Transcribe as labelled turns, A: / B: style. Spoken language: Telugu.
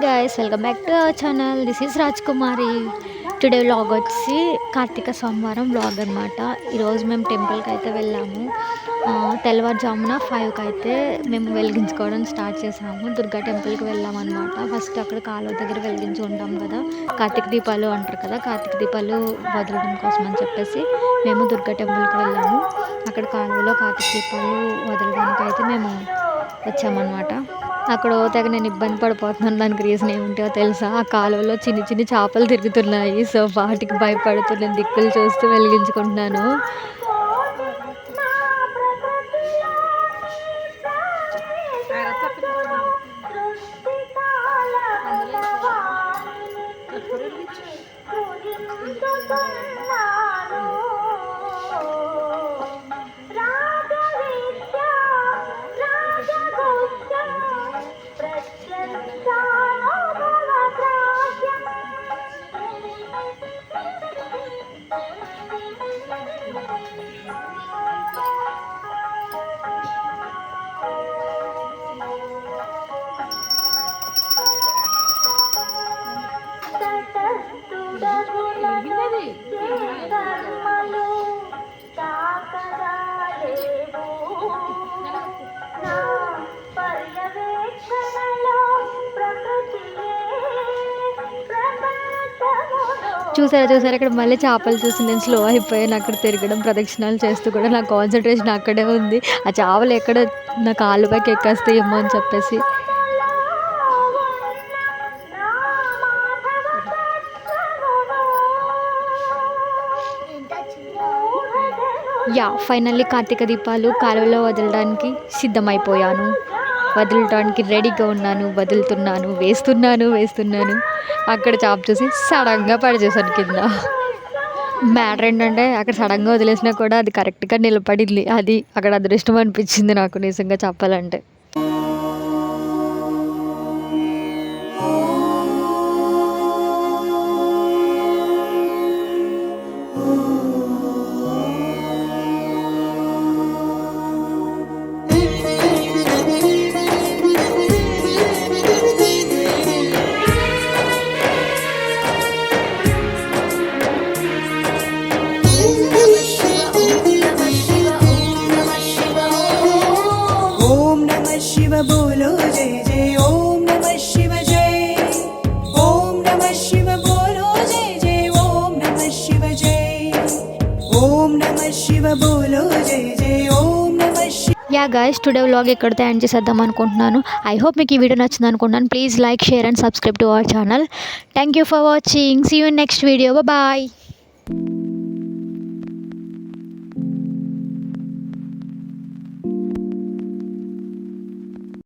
A: Guys, welcome back to our channel. This is Rajkumari. Today vlog వచ్చి కార్తీక సోమవారం వ్లాగ్ అనమాట. ఈరోజు మేము టెంపుల్కి అయితే వెళ్ళాము. తెల్లవారుజామున 5కి అయితే మేము వెలిగించుకోవడం స్టార్ట్ చేసాము. దుర్గా టెంపుల్కి వెళ్ళాము అనమాట. ఫస్ట్ అక్కడ కాలువ దగ్గర వెలిగించుకుంటాం కదా, కార్తీక దీపాలు అంటారు కదా, కార్తీక దీపాలు వదలడం కోసం అని చెప్పేసి మేము దుర్గా టెంపుల్కి వెళ్ళాము. అక్కడ కాలువలో కార్తీక దీపాలు వదలడానికి అయితే మేము వచ్చామన్నమాట. అక్కడ తెగ నేను ఇబ్బంది పడిపోతున్నాను. దానికి రీజన్ ఏమిటో తెలుసా? ఆ కాలువలో చిన్ని చిన్ని చేపలు తిరుగుతున్నాయి. సో వాటికి భయపడుతూ నేను దిక్కులు చూస్తూ వెలిగించుకుంటున్నాను. చూసారా ఇక్కడ మళ్ళీ చేపలు చూసి నేను స్లో అయిపోయాను. అక్కడ తిరగడం, ప్రదక్షిణాలు చేస్తూ కూడా నా కాన్సన్ట్రేషన్ అక్కడే ఉంది. ఆ చేపలు ఎక్కడ నా కాళ్ళు పైకి ఎక్కేస్తాయేమో అని చెప్పేసి. ఫైనల్లీ కార్తీక దీపాలు కాలువలో వదలడానికి సిద్ధమైపోయాను. వదలడానికి రెడీగా ఉన్నాను. వదులుతున్నాను, వేస్తున్నాను. అక్కడ చాప చూసి సడన్గా పడిచేసాను కింద. మ్యాటర్ ఏంటంటే అక్కడ సడన్గా వదిలేసినా కూడా అది కరెక్ట్గా నిలబడింది. అది అక్కడ అదృష్టం అనిపించింది నాకు నిజంగా చెప్పాలంటే.
B: बोलो जय जय ओम नमः शिव जय ओम नमः शिव बोलो जय जय ओम नमः शिव जय ओम नमः शिव बोलो जय जय ओम नमः शिव.
A: యా గైస్, టుడే వ్లాగ్ ఎక్కడితో ఎండ్ చేసేద్దాం అనుకుంటున్నాను. ఐ హోప్ మీకు ఈ వీడియో నచ్చింది అనుకుంటున్నాను. Please like, share and subscribe to our channel. Thank you for watching. See you in next video. Bye.